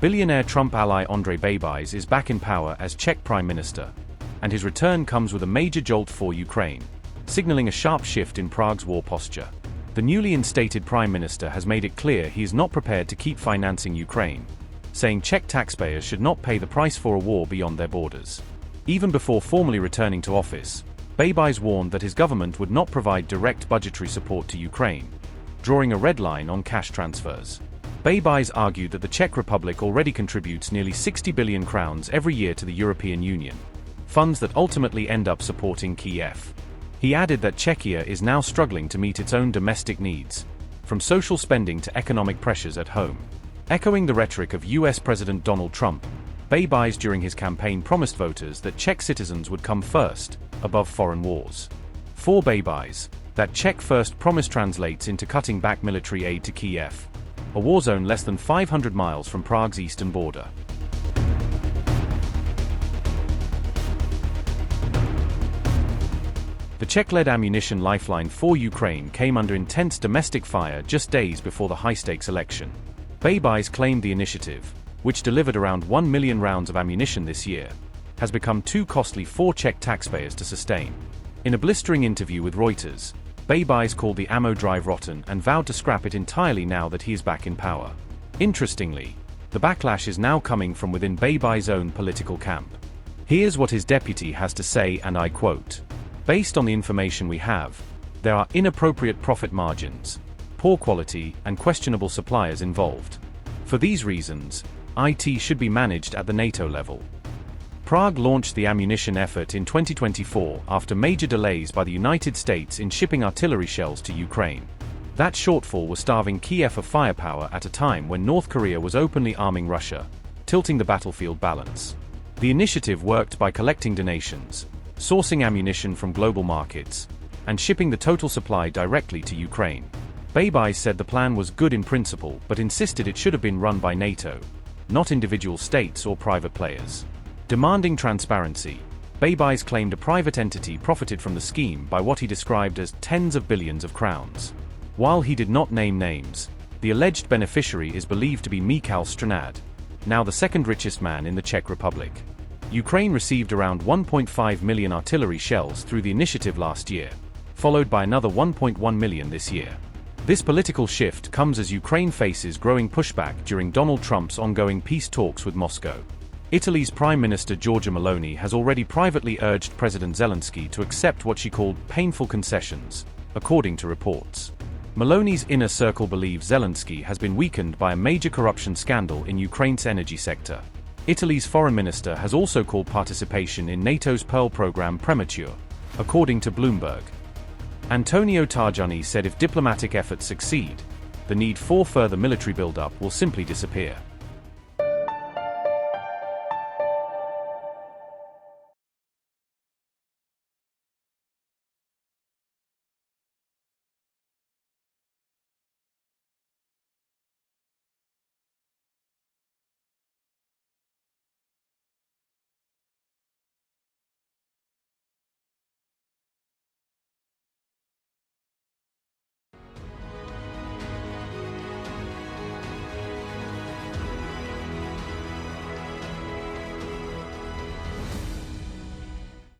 Billionaire Trump ally Andrej Babiš is back in power as Czech Prime Minister, and his return comes with a major jolt for Ukraine, signaling a sharp shift in Prague's war posture. The newly instated Prime Minister has made it clear he is not prepared to keep financing Ukraine, saying Czech taxpayers should not pay the price for a war beyond their borders. Even before formally returning to office, Babiš warned that his government would not provide direct budgetary support to Ukraine, drawing a red line on cash transfers. Babiš argued that the Czech Republic already contributes nearly 60 billion crowns every year to the European Union, funds that ultimately end up supporting Kiev. He added that Czechia is now struggling to meet its own domestic needs, from social spending to economic pressures at home. Echoing the rhetoric of US President Donald Trump, Babiš during his campaign promised voters that Czech citizens would come first, above foreign wars. For Babiš, that Czech first promise translates into cutting back military aid to Kiev, a war zone less than 500 miles from Prague's eastern border. The Czech-led ammunition lifeline for Ukraine came under intense domestic fire just days before the high-stakes election. Babiš claimed the initiative, which delivered around 1 million rounds of ammunition this year, has become too costly for Czech taxpayers to sustain. In a blistering interview with Reuters, Babiš called the ammo drive rotten and vowed to scrap it entirely now that he is back in power. Interestingly, the backlash is now coming from within Babiš's own political camp. Here's what his deputy has to say, and I quote, "Based on the information we have, there are inappropriate profit margins, poor quality, and questionable suppliers involved. For these reasons, IT should be managed at the NATO level." Prague launched the ammunition effort in 2024 after major delays by the United States in shipping artillery shells to Ukraine. That shortfall was starving Kiev of firepower at a time when North Korea was openly arming Russia, tilting the battlefield balance. The initiative worked by collecting donations, sourcing ammunition from global markets, and shipping the total supply directly to Ukraine. Babiš said the plan was good in principle but insisted it should have been run by NATO, not individual states or private players. Demanding transparency, Babiš claimed a private entity profited from the scheme by what he described as tens of billions of crowns. While he did not name names, the alleged beneficiary is believed to be Michal Strnad, now the second richest man in the Czech Republic. Ukraine received around 1.5 million artillery shells through the initiative last year, followed by another 1.1 million this year. This political shift comes as Ukraine faces growing pushback during Donald Trump's ongoing peace talks with Moscow. Italy's Prime Minister Giorgia Meloni has already privately urged President Zelensky to accept what she called painful concessions, according to reports. Meloni's inner circle believes Zelensky has been weakened by a major corruption scandal in Ukraine's energy sector. Italy's foreign minister has also called participation in NATO's Pearl program premature, according to Bloomberg. Antonio Tajani said if diplomatic efforts succeed, the need for further military buildup will simply disappear.